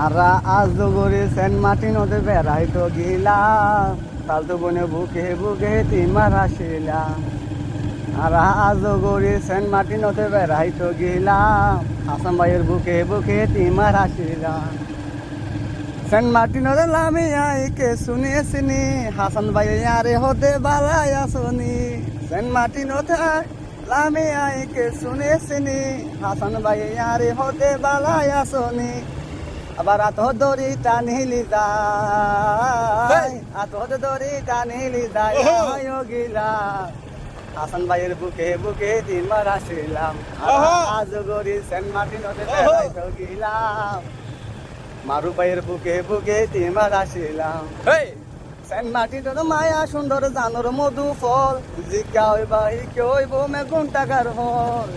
আর আজ গরি Saint Martin ওতে বেড়াইতো গিলাম ফালতু বনে বুকে বুকে তিমার আসিলাম আর আজ গরি সেন্ট মার্টিন ওতে বেড়াইতো গিলাম হাসান ভাইয়ের বুকে বুকে তিমার আসিলাম সেন্ট মার্টিন ওতে লামি আইকে শুনিয়েছিনি হাসান ভাই আরে হতে বালাই আসনি সেন্ট মার্টিন ওতে লামি আইকে শুনেছিনি হাসান ভাই আরে হতে বালাই আসনি আবার আত দড়ি টানিলি যায় আত দড়ি টানিলি যায় গিলা হাসান ভাইয়ের বুকে বুকে তিনবার আসিলাম আজ গরি সেন্ট মার্টিন ওতে বেড়াইতে গেলাম মারু ভাইয়ের বুকে বুকে তিনবার আসিলাম সেন্ট মার্টিন তো মায়া সুন্দর জানোর মধু ফল জিজ্ঞা হইবা কেউ হইব মে কোন টাকার ফল